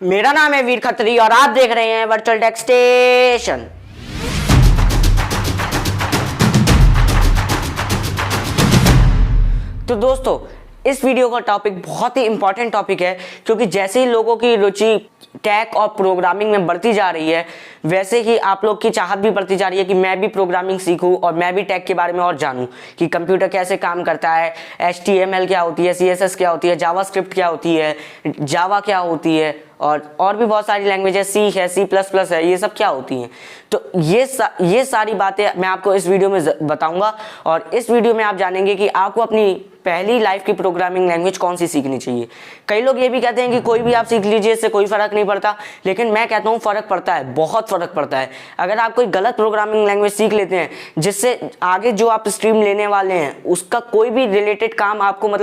मेरा नाम है वीर खत्री और आप देख रहे हैं वर्चुअल टेक स्टेशन। तो दोस्तों, इस वीडियो का टॉपिक बहुत ही इंपॉर्टेंट टॉपिक है, क्योंकि जैसे ही लोगों की रुचि टेक और प्रोग्रामिंग में बढ़ती जा रही है, वैसे ही आप लोग की चाहत भी बढ़ती जा रही है कि मैं भी प्रोग्रामिंग सीखूं और मैं भी टेक के बारे में और जानूं कि कंप्यूटर कैसे काम करता है, HTML क्या होती है, CSS क्या होती है, जावास्क्रिप्ट क्या होती है, जावा क्या होती है और भी बहुत सारी लैंग्वेजेस, सी है, C++ है, ये सब क्या होती हैं। तो ये सारी बातें मैं आपको इस वीडियो में बताऊंगा और इस वीडियो में आप जानेंगे कि आपको अपनी पहली लाइफ की प्रोग्रामिंग लैंग्वेज कौन सी सीखनी चाहिए। कई लोग ये भी कहते हैं कि कोई भी आप सीख लीजिए, इससे कोई फर्क नहीं पड़ता, लेकिन मैं कहता हूँ फर्क पड़ता है, बहुत फर्क पड़ता है। अगर आप कोई गलत प्रोग्रामिंग लैंग्वेज सीख लेते हैं, जिससे आगे जो आप स्ट्रीम लेने वाले हैं उसका कोई भी रिलेटेड काम आपको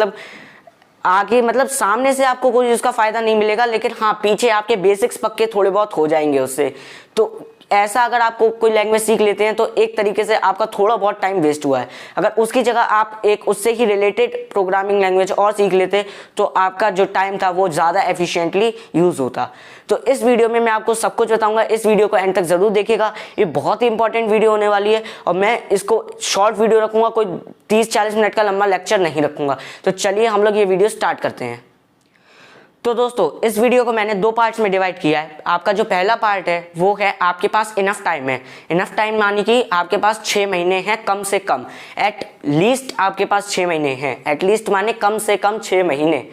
आगे सामने से आपको कोई उसका फायदा नहीं मिलेगा, लेकिन हाँ, पीछे आपके बेसिक्स पक्के थोड़े बहुत हो जाएंगे उससे। तो ऐसा अगर आपको कोई लैंग्वेज सीख लेते हैं तो एक तरीके से आपका थोड़ा बहुत टाइम वेस्ट हुआ है। अगर उसकी जगह आप एक उससे ही रिलेटेड प्रोग्रामिंग लैंग्वेज और सीख लेते तो आपका जो टाइम था वो ज़्यादा एफिशिएंटली यूज़ होता। तो इस वीडियो में मैं आपको सब कुछ बताऊंगा, इस वीडियो को एंड तक ज़रूर देखिएगा। ये बहुत ही इंपॉर्टेंट वीडियो होने वाली है और मैं इसको शॉर्ट वीडियो रखूँगा, कोई 30-40 मिनट का लंबा लेक्चर नहीं रखूँगा। तो चलिए हम लोग ये वीडियो स्टार्ट करते हैं। तो दोस्तों, इस वीडियो को मैंने 2 पार्ट्स में डिवाइड किया है। आपका जो पहला पार्ट है वो है आपके पास इनफ टाइम है। इनफ टाइम मानी कि आपके पास 6 महीने हैं कम से कम, एट लीस्ट आपके पास 6 महीने हैं। एट लीस्ट माने कम से कम 6 महीने।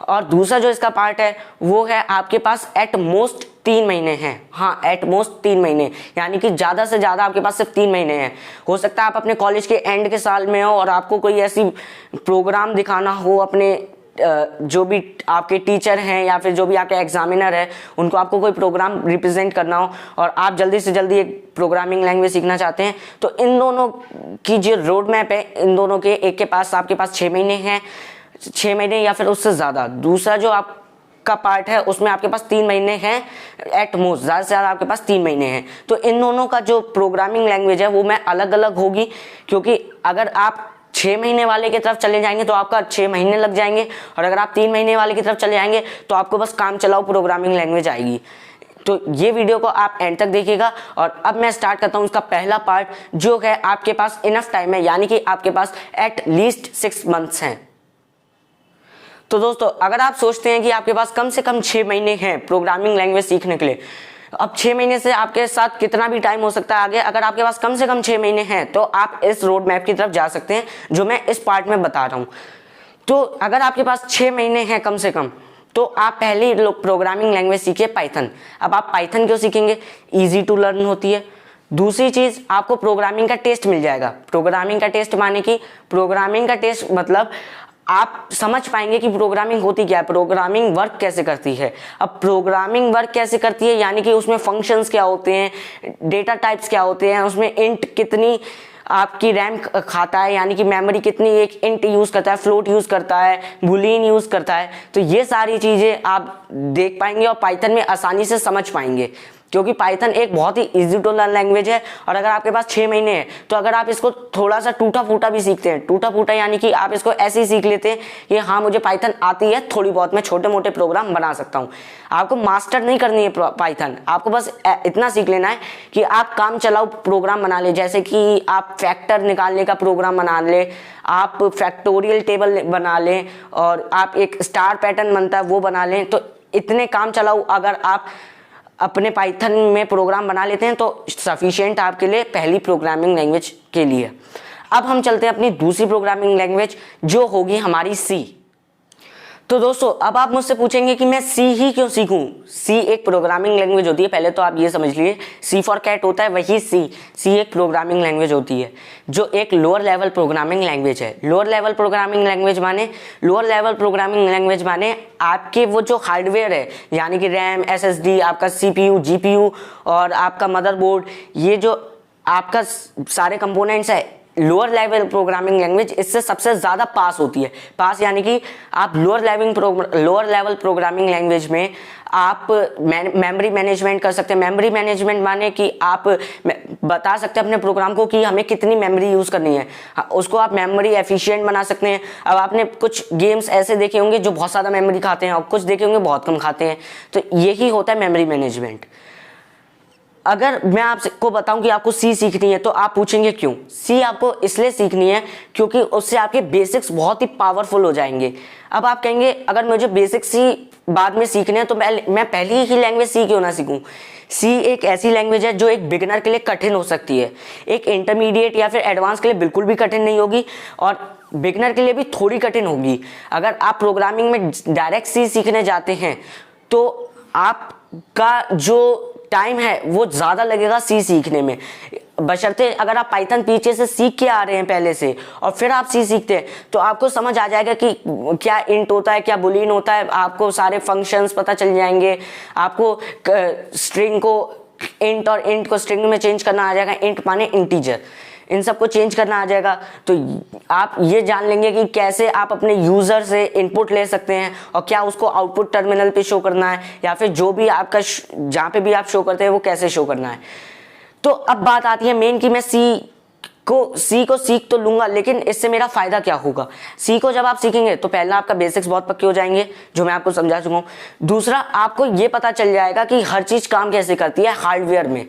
और दूसरा जो इसका पार्ट है वो है आपके पास एट मोस्ट 3 महीने हैं। हाँ, एट मोस्ट 3 महीने, यानी कि ज़्यादा से ज़्यादा आपके पास सिर्फ 3 महीने हैं। हो सकता है आप अपने कॉलेज के एंड के साल में हो और आपको कोई ऐसी प्रोग्राम दिखाना हो, अपने जो भी आपके टीचर हैं या फिर जो भी आपके एग्जामिनर है उनको आपको कोई प्रोग्राम रिप्रेजेंट करना हो और आप जल्दी से जल्दी एक प्रोग्रामिंग लैंग्वेज सीखना चाहते हैं, तो इन दोनों की जो रोड मैप है, इन दोनों के एक के पास आपके पास 6 महीने हैं, 6 महीने या फिर उससे ज़्यादा। दूसरा जो आपका पार्ट है उसमें आपके पास 3 महीने हैं एट मोस्ट, ज़्यादा से ज़्यादा आपके पास 3 महीने हैं। तो इन दोनों का जो प्रोग्रामिंग लैंग्वेज है वो मैं अलग अलग होगी, क्योंकि अगर आप 6 महीने वाले की तरफ चले जाएंगे तो आपका 6 महीने लग जाएंगे, और अगर आप 3 महीने वाले की तरफ चले जाएंगे तो आपको बस काम चलाओ प्रोग्रामिंग लैंग्वेज आएगी। तो ये वीडियो को आप एंड तक देखिएगा। और अब मैं स्टार्ट करता हूँ इसका पहला पार्ट, जो है आपके पास इनफ टाइम है, यानी कि आपके पास एट लीस्ट 6 मंथ्स हैं। तो दोस्तों, अगर आप सोचते हैं कि आपके पास कम से कम 6 महीने हैं प्रोग्रामिंग लैंग्वेज सीखने के लिए, अब 6 महीने से आपके साथ कितना भी टाइम हो सकता है आगे, अगर आपके पास कम से कम 6 महीने हैं तो आप इस रोड मैप की तरफ जा सकते हैं जो मैं इस पार्ट में बता रहा हूँ। तो अगर आपके पास 6 महीने हैं कम से कम, तो आप पहली प्रोग्रामिंग लैंग्वेज सीखिए पाइथन। अब आप पाइथन क्यों सीखेंगे? ईजी टू लर्न होती है। दूसरी चीज़, आपको प्रोग्रामिंग का टेस्ट मिल जाएगा। प्रोग्रामिंग का टेस्ट माने कि प्रोग्रामिंग का टेस्ट मतलब आप समझ पाएंगे कि प्रोग्रामिंग होती क्या है, प्रोग्रामिंग वर्क कैसे करती है। अब प्रोग्रामिंग वर्क कैसे करती है यानी कि उसमें फंक्शंस क्या होते हैं, डेटा टाइप्स क्या होते हैं, उसमें इंट कितनी आपकी रैम खाता है, यानी कि मेमोरी कितनी एक इंट यूज़ करता है, फ्लोट यूज़ करता है, बूलियन यूज़ करता है। तो ये सारी चीज़ें आप देख पाएंगे और पाइथन में आसानी से समझ पाएंगे, क्योंकि पाइथन एक बहुत ही इजी टू लर्न लैंग्वेज है। और अगर आपके पास 6 महीने हैं तो अगर आप इसको थोड़ा सा टूटा फूटा भी सीखते हैं, टूटा फूटा यानी कि आप इसको ऐसे ही सीख लेते हैं कि हाँ, मुझे पाइथन आती है थोड़ी बहुत, मैं छोटे मोटे प्रोग्राम बना सकता हूँ। आपको मास्टर नहीं करनी है पाइथन, आपको बस इतना सीख लेना है कि आप काम चलाओ प्रोग्राम बना ले, जैसे कि आप फैक्टर निकालने का प्रोग्राम बना ले, आप फैक्टोरियल टेबल बना लें, और आप एक स्टार पैटर्न बनता है वो बना लें। तो इतने काम चलाओ अगर आप अपने पाइथन में प्रोग्राम बना लेते हैं तो सफिशिएंट आपके लिए पहली प्रोग्रामिंग लैंग्वेज के लिए। अब हम चलते हैं अपनी दूसरी प्रोग्रामिंग लैंग्वेज, जो होगी हमारी सी। तो दोस्तों, अब आप मुझसे पूछेंगे कि मैं सी ही क्यों सीखूं? सी एक प्रोग्रामिंग लैंग्वेज होती है, पहले तो आप ये समझ लीजिए, सी फॉर कैट होता है, वही सी एक प्रोग्रामिंग लैंग्वेज होती है जो एक लोअर लेवल प्रोग्रामिंग लैंग्वेज है। लोअर लेवल प्रोग्रामिंग लैंग्वेज माने आपके वो जो हार्डवेयर है, यानी कि रैम, SSD, आपका CPU, GPU और आपका मदरबोर्ड, ये जो आपका सारे कंपोनेंट्स है, लोअर लेवल प्रोग्रामिंग लैंग्वेज इससे सबसे ज़्यादा पास होती है। पास यानी कि आप लोअर लेवल प्रोग्रामिंग लैंग्वेज में आप मेमोरी मैनेजमेंट कर सकते हैं। मेमोरी मैनेजमेंट माने कि आप बता सकते हैं अपने प्रोग्राम को कि हमें कितनी मेमोरी यूज़ करनी है, उसको आप मेमोरी एफिशिएंट बना सकते हैं। अब आपने कुछ गेम्स ऐसे देखे होंगे जो बहुत ज़्यादा मेमोरी खाते हैं और कुछ देखे होंगे बहुत कम खाते हैं, तो यही होता है मेमोरी मैनेजमेंट। अगर मैं आपको बताऊं कि आपको सी सीखनी है तो आप पूछेंगे क्यों? सी आपको इसलिए सीखनी है क्योंकि उससे आपके बेसिक्स बहुत ही पावरफुल हो जाएंगे। अब आप कहेंगे अगर मुझे बेसिक्स ही बाद में सीखने हैं तो मैं पहली ही लैंग्वेज सी क्यों ना सीखूं? सी एक ऐसी लैंग्वेज है जो एक बिगिनर के लिए कठिन हो सकती है, एक इंटरमीडिएट या फिर एडवांस के लिए बिल्कुल भी कठिन नहीं होगी और बिगिनर के लिए भी थोड़ी कठिन होगी। अगर आप प्रोग्रामिंग में डायरेक्ट सी सीखने जाते हैं तो आपका जो टाइम है वो ज़्यादा लगेगा सी सीखने में, बशर्ते अगर आप पाइथन पीछे से सीख के आ रहे हैं पहले से और फिर आप सी सीखते हैं तो आपको समझ आ जाएगा कि क्या इंट होता है, क्या बुलियन होता है, आपको सारे फंक्शंस पता चल जाएंगे, आपको स्ट्रिंग को इंट और इंट को स्ट्रिंग में चेंज करना आ जाएगा, इंट माने इंटीजर, इन सबको चेंज करना आ जाएगा। तो आप ये जान लेंगे कि कैसे आप अपने यूज़र से इनपुट ले सकते हैं और क्या उसको आउटपुट टर्मिनल पे शो करना है या फिर जो भी आपका जहाँ पे भी आप शो करते हैं वो कैसे शो करना है। तो अब बात आती है मेन कि मैं सी को सीख तो लूंगा, लेकिन इससे मेरा फ़ायदा क्या होगा? सी को जब आप सीखेंगे तो पहला आपका बेसिक्स बहुत पक्के हो जाएंगे जो मैं आपको समझा चुका हूँ। दूसरा आपको ये पता चल जाएगा कि हर चीज़ काम कैसे करती है हार्डवेयर में,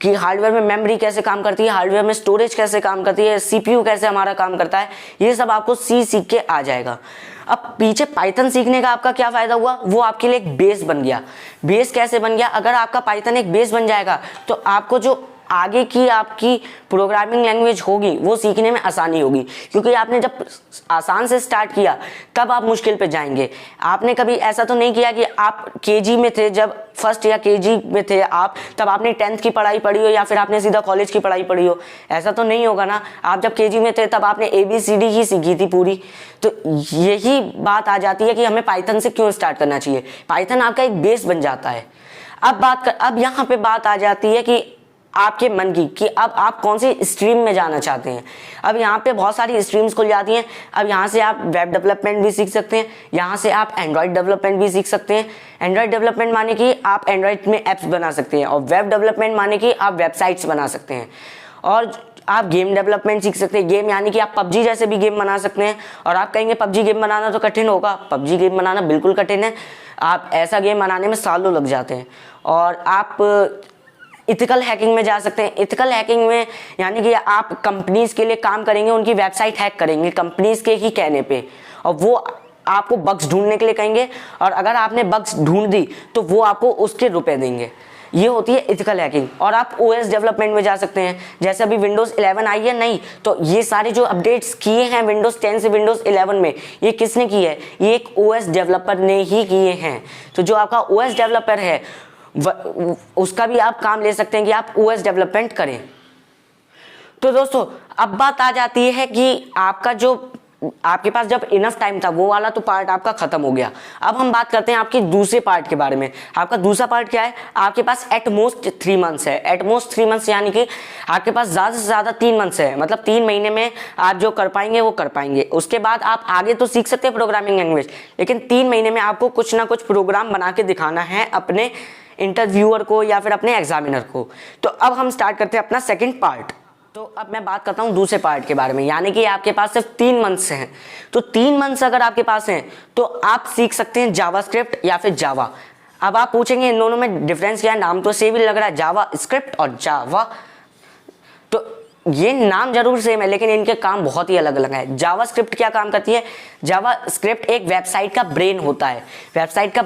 कि हार्डवेयर में मेमोरी कैसे काम करती है, हार्डवेयर में स्टोरेज कैसे काम करती है, सीपीयू कैसे हमारा काम करता है, ये सब आपको सी सीख के आ जाएगा। अब पीछे पाइथन सीखने का आपका क्या फ़ायदा हुआ? वो आपके लिए एक बेस बन गया। बेस कैसे बन गया? अगर आपका पाइथन एक बेस बन जाएगा तो आपको जो आगे की आपकी प्रोग्रामिंग लैंग्वेज होगी वो सीखने में आसानी होगी, क्योंकि आपने जब आसान से स्टार्ट किया तब आप मुश्किल पे जाएंगे। आपने कभी ऐसा तो नहीं किया कि आप केजी में थे, जब फर्स्ट या केजी में थे आप, तब आपने 10th की पढ़ाई पढ़ी हो या फिर आपने सीधा कॉलेज की पढ़ाई पढ़ी हो, ऐसा तो नहीं होगा ना। आप जब केजी में थे तब आपने ABCD ही सीखी थी पूरी। तो यही बात आ जाती है कि हमें पाइथन से क्यों स्टार्ट करना चाहिए। पाइथन आपका एक बेस बन जाता है। अब यहाँ पे बात आ जाती है कि आपके मन की कि अब आप कौन सी स्ट्रीम में जाना चाहते हैं। अब यहाँ पे बहुत सारी स्ट्रीम्स खुल जाती हैं। अब यहाँ से आप वेब डेवलपमेंट भी सीख सकते हैं, यहाँ से आप एंड्रॉयड डेवलपमेंट भी सीख सकते हैं। एंड्रॉयड डेवलपमेंट माने कि आप एंड्रॉयड में ऐप्स बना सकते हैं और वेब डेवलपमेंट माने कि आप वेबसाइट्स बना सकते हैं। और आप गेम डेवलपमेंट सीख सकते हैं। गेम यानी कि आप पबजी जैसे भी गेम बना सकते हैं। और आप कहेंगे पबजी गेम बनाना तो कठिन होगा, पबजी गेम बनाना बिल्कुल कठिन है। आप ऐसा गेम बनाने में सालों लग जाते हैं। और आप इथिकल हैकिंग में जा सकते हैं। इथिकल हैकिंग में यानी कि आप कंपनीज के लिए काम करेंगे, उनकी वेबसाइट हैक करेंगे कंपनीज के ही कहने पे, और वो आपको बग्स ढूंढने के लिए कहेंगे, और अगर आपने बग्स ढूंढ दी तो वो आपको उसके रुपए देंगे। ये होती है इथिकल हैकिंग। और आप OS डेवलपमेंट में जा सकते हैं। जैसे अभी Windows 11 आई है, नहीं तो ये सारे जो अपडेट्स किए हैं Windows 10 से Windows 11 में, ये किसने की है? ये एक OS डेवलपर ने ही किए हैं। तो जो आपका OS डेवलपर है उसका भी आप काम ले सकते हैं कि आप OS डेवलपमेंट करें। तो दोस्तों अब बात आ जाती है कि आपका जो आपके पास जब इनफ टाइम था वो वाला तो पार्ट आपका खत्म हो गया। अब हम बात करते हैं आपके दूसरे पार्ट के बारे में। आपका दूसरा पार्ट क्या है? आपके पास एटमोस्ट 3 मंथ्स है। एटमोस्ट 3 मंथ्स यानी कि आपके पास ज़्यादा से ज़्यादा 3 मंथ्स है, मतलब 3 महीने में आप जो कर पाएंगे वो कर पाएंगे। उसके बाद आप आगे तो सीख सकते हैं प्रोग्रामिंग लैंग्वेज, लेकिन 3 महीने में आपको कुछ ना कुछ प्रोग्राम बना के दिखाना है अपने इंटरव्यूअर को या फिर अपने एग्जामिनर को। तो अब हम स्टार्ट करते हैं अपना सेकंड पार्ट। तो अब मैं बात करता हूँ दूसरे पार्ट के बारे में, यानी कि आपके पास सिर्फ 3 मंथ्स हैं। तो 3 मंथ्स अगर आपके पास हैं तो आप सीख सकते हैं जावास्क्रिप्ट या फिर जावा। अब आप पूछेंगे इन दोनों में डिफरेंस क्या है? नाम तो सेम ही लग रहा है, जावा स्क्रिप्ट और जावा। तो ये नाम जरूर सेम है लेकिन इनके काम बहुत ही अलग अलग है। जावास्क्रिप्ट क्या काम करती है? जावास्क्रिप्ट एक वेबसाइट का ब्रेन होता है। वेबसाइट का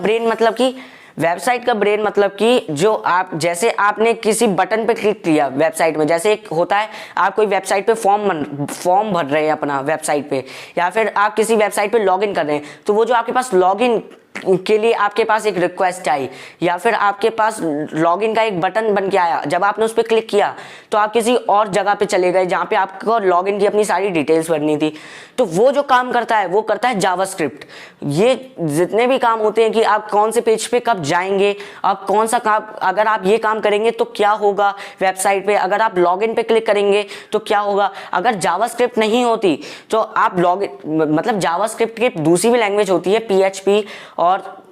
ब्रेन मतलब कि जो आप जैसे आपने किसी बटन पे क्लिक किया वेबसाइट में, जैसे एक होता है आप कोई वेबसाइट पे फॉर्म भर रहे हैं अपना वेबसाइट पे, या फिर आप किसी वेबसाइट पे लॉगिन कर रहे हैं, तो वो जो आपके पास लॉगिन के लिए आपके पास एक रिक्वेस्ट आई या फिर आपके पास लॉगिन का एक बटन बन के आया, जब आपने उस पर क्लिक किया तो आप किसी और जगह पे चले गए जहाँ पे आपको लॉगिन की अपनी सारी डिटेल्स भरनी थी। तो वो जो काम करता है वो करता है जावास्क्रिप्ट। ये जितने भी काम होते हैं कि आप कौन से पेज पे कब जाएंगे, आप कौन सा काम, अगर आप ये काम करेंगे तो क्या होगा वेबसाइट पे, अगर आप लॉगिन पे क्लिक करेंगे तो क्या होगा। अगर जावास्क्रिप्ट नहीं होती तो आप मतलब जावास्क्रिप्ट की दूसरी भी लैंग्वेज होती है PHP और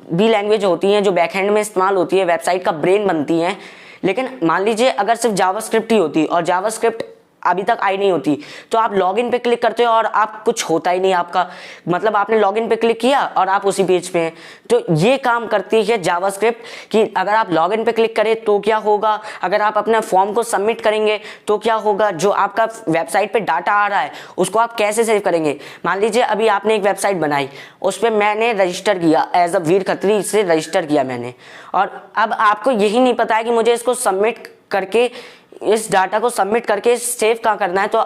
भी लैंग्वेज होती हैं जो बैकएंड में इस्तेमाल होती है, वेबसाइट का ब्रेन बनती हैं। लेकिन मान लीजिए अगर सिर्फ जावास्क्रिप्ट ही होती और जावास्क्रिप्ट अभी तक आई नहीं होती, तो आप लॉगिन पे क्लिक करते हो और आप कुछ होता ही नहीं आपका, मतलब आपने लॉगिन पे क्लिक किया और आप उसी पेज पे हैं। तो ये काम करती है जावास्क्रिप्ट कि अगर आप लॉगिन पे क्लिक करें तो क्या होगा, अगर आप अपना फॉर्म को सबमिट करेंगे तो क्या होगा, जो आपका वेबसाइट पे डाटा आ रहा है उसको आप कैसे सेव करेंगे। मान लीजिए अभी आपने एक वेबसाइट बनाई, उस पर मैंने रजिस्टर किया, एज अ वीर खत्री से रजिस्टर किया मैंने, और अब आपको यही नहीं पता है कि मुझे इसको सबमिट करके, इस डाटा को सबमिट करके सेव कहाँ करना है, तो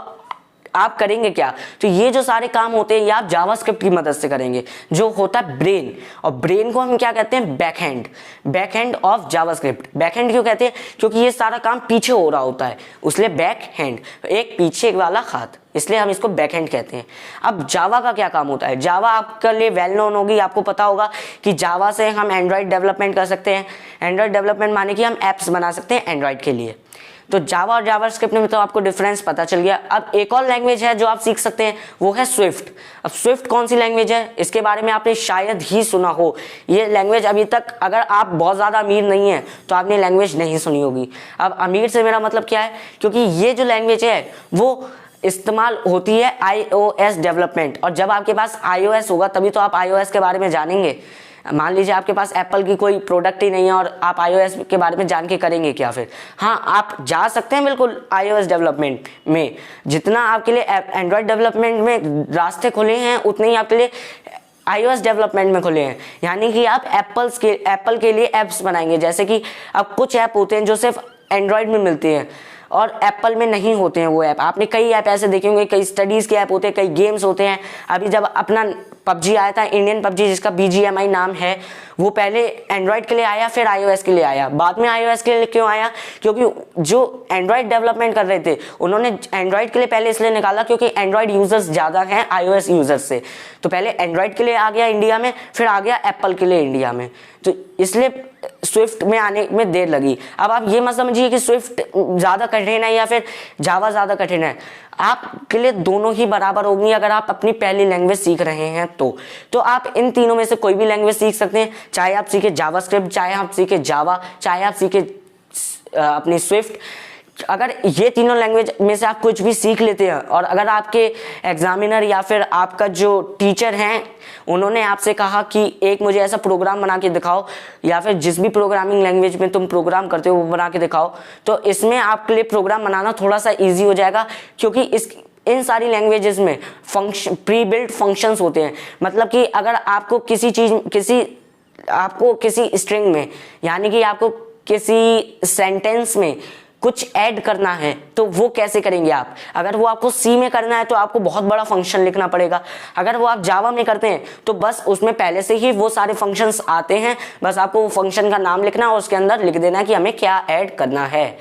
आप करेंगे क्या। तो ये जो सारे काम होते हैं ये आप जावास्क्रिप्ट की मदद से करेंगे, जो होता है ब्रेन। और ब्रेन को हम क्या कहते हैं, back hand of JavaScript. Back hand क्यों कहते हैं, क्योंकि ये सारा काम पीछे हो रहा होता है, उसलिए बैक हैंड, एक पीछे वाला हाथ, इसलिए हम इसको बैक हैंड कहते हैं। अब जावा का क्या काम होता है, जावा आपके लिए वेल नोन होगी, आपको पता होगा कि जावा से हम एंड्रॉइड डेवलपमेंट कर सकते हैं। एंड्रॉइड डेवलपमेंट माने कि हम एप्स बना सकते हैं एंड्रॉइड के लिए। तो जावा और जावास्क्रिप्ट में तो आपको डिफरेंस पता चल गया। अब एक और लैंग्वेज है जो आप सीख सकते हैं, वो है स्विफ्ट। अब स्विफ्ट कौन सी लैंग्वेज है, इसके बारे में आपने शायद ही सुना हो। ये लैंग्वेज अभी तक, अगर आप बहुत ज़्यादा अमीर नहीं है तो आपने लैंग्वेज नहीं सुनी होगी। अब अमीर से मेरा मतलब क्या है, क्योंकि ये जो लैंग्वेज है वो इस्तेमाल होती है iOS डेवलपमेंट, और जब आपके पास iOS होगा तभी तो आप iOS के बारे में जानेंगे। मान लीजिए आपके पास एप्पल की कोई प्रोडक्ट ही नहीं है और आप iOS के बारे में जान के करेंगे क्या फिर। हाँ, आप जा सकते हैं बिल्कुल iOS डेवलपमेंट में, जितना आपके लिए एंड्रॉयड डेवलपमेंट में रास्ते खुले हैं उतने ही आपके लिए iOS डेवलपमेंट में खुले हैं। यानी कि आप एप्पल के लिए ऐप्स बनाएंगे, जैसे कि अब कुछ ऐप होते हैं जो सिर्फ एंड्रॉयड में मिलते हैं और एप्पल में नहीं होते हैं वो ऐप। आपने कई ऐप ऐसे देखे होंगे, कई स्टडीज़ के ऐप होते हैं, कई गेम्स होते हैं। अभी जब अपना पबजी आया था, इंडियन पबजी जिसका BGMI नाम है, वो पहले एंड्रॉयड के लिए आया, फिर iOS के लिए आया। बाद में iOS के लिए क्यों आया, क्योंकि जो एंड्रॉयड डेवलपमेंट कर रहे थे उन्होंने एंड्रॉयड के लिए पहले इसलिए निकाला क्योंकि एंड्रॉयड यूजर्स ज़्यादा हैं iOS यूजर्स से। तो पहले एंड्रॉयड के लिए आ गया इंडिया में, फिर आ गया एप्पल के लिए इंडिया में, तो इसलिए स्विफ्ट में आने में देर लगी। अब आप ये मत समझिए कि स्विफ्ट ज़्यादा कठिन है या फिर जावा ज़्यादा कठिन है, आपके लिए दोनों ही बराबर होंगी अगर आप अपनी पहली लैंग्वेज सीख रहे हैं तो आप इन तीनों में से कोई भी लैंग्वेज सीख सकते हैं, चाहे आप सीखे जावास्क्रिप्ट, चाहे आप सीखे जावा, चाहे आप सीखे अपनी स्विफ्ट। अगर ये तीनों लैंग्वेज में से आप कुछ भी सीख लेते हैं और अगर आपके एग्जामिनर या फिर आपका जो टीचर हैं उन्होंने आपसे कहा कि एक मुझे ऐसा प्रोग्राम बना के दिखाओ, या फिर जिस भी प्रोग्रामिंग लैंग्वेज में तुम प्रोग्राम करते हो वो बना के दिखाओ, तो इसमें आपके लिए प्रोग्राम बनाना थोड़ा सा ईजी हो जाएगा, क्योंकि इन सारी लैंग्वेजेस में फंक्शन, प्री बिल्ट फंक्शंस होते हैं। मतलब कि अगर आपको किसी स्ट्रिंग में, यानी कि आपको किसी सेंटेंस में कुछ ऐड करना है तो वो कैसे करेंगे आप। अगर वो आपको C में करना है तो आपको बहुत बड़ा फंक्शन लिखना पड़ेगा, अगर वो आप जावा में करते हैं तो बस उसमें पहले से ही वो सारे फंक्शंस आते हैं, बस आपको वो फंक्शन का नाम लिखना और उसके अंदर लिख देना कि हमें क्या ऐड करना है।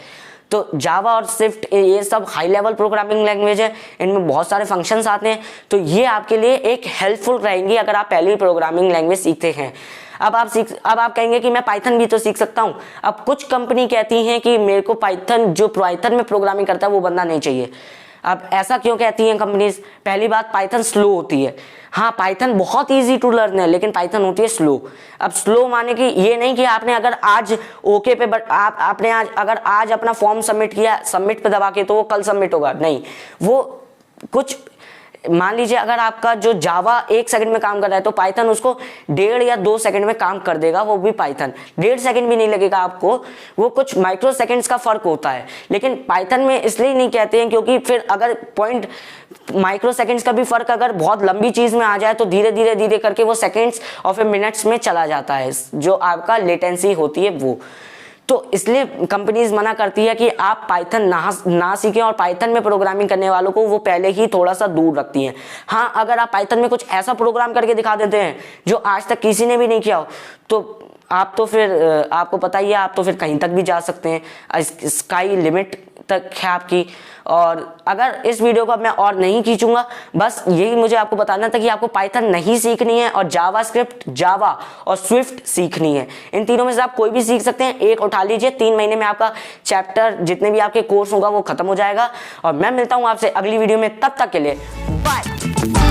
तो जावा और स्विफ्ट ये सब हाई लेवल प्रोग्रामिंग लैंग्वेज है, इनमें बहुत सारे फंक्शंस आते हैं, तो ये आपके लिए एक हेल्पफुल रहेंगी अगर आप पहली प्रोग्रामिंग लैंग्वेज सीखते हैं। अब आप कहेंगे कि मैं पाइथन भी तो सीख सकता हूँ। अब कुछ कंपनी कहती हैं कि मेरे को जो पाइथन में प्रोग्रामिंग करता है वो बंदा नहीं चाहिए। अब ऐसा क्यों कहती हैं कंपनीज, पहली बात पाइथन स्लो होती है। हाँ, पाइथन बहुत इजी टू लर्न है, लेकिन पाइथन होती है स्लो। अब स्लो माने कि ये नहीं कि आपने अगर आज ओके पे आपने आज अपना फॉर्म सबमिट किया, सबमिट पे दबा के तो वो कल सबमिट होगा, नहीं। वो कुछ मान लीजिए अगर आपका जो जावा 1 सेकंड में काम कर रहा है तो पाइथन उसको 1.5 या 2 सेकंड में काम कर देगा, वो भी पाइथन 1.5 सेकंड भी नहीं लगेगा आपको, वो कुछ माइक्रो सेकंड्स का फर्क होता है। लेकिन पाइथन में इसलिए नहीं कहते हैं क्योंकि फिर अगर पॉइंट माइक्रो सेकंड्स का भी फर्क अगर बहुत लंबी चीज में आ जाए तो धीरे धीरे करके वो सेकंड्स और फिर मिनट्स में चला जाता है, जो आपका लेटेंसी होती है वो। तो इसलिए कंपनीज मना करती है कि आप पाइथन ना सीखें, और पाइथन में प्रोग्रामिंग करने वालों को वो पहले ही थोड़ा सा दूर रखती हैं। हाँ, अगर आप पाइथन में कुछ ऐसा प्रोग्राम करके दिखा देते हैं जो आज तक किसी ने भी नहीं किया हो, तो आप तो फिर आपको पता ही है, आप तो फिर कहीं तक भी जा सकते हैं, स्काई लिमिट तक है आपकी। और अगर इस वीडियो को मैं और नहीं खींचूंगा, बस यही मुझे आपको बताना था कि आपको पाइथन नहीं सीखनी है और जावास्क्रिप्ट, जावा और स्विफ्ट सीखनी है। इन तीनों में से आप कोई भी सीख सकते हैं, एक उठा लीजिए, 3 महीने में आपका चैप्टर जितने भी आपके कोर्स होगा वो खत्म हो जाएगा। और मैं मिलता हूं आपसे अगली वीडियो में, तब तक के लिए बाय।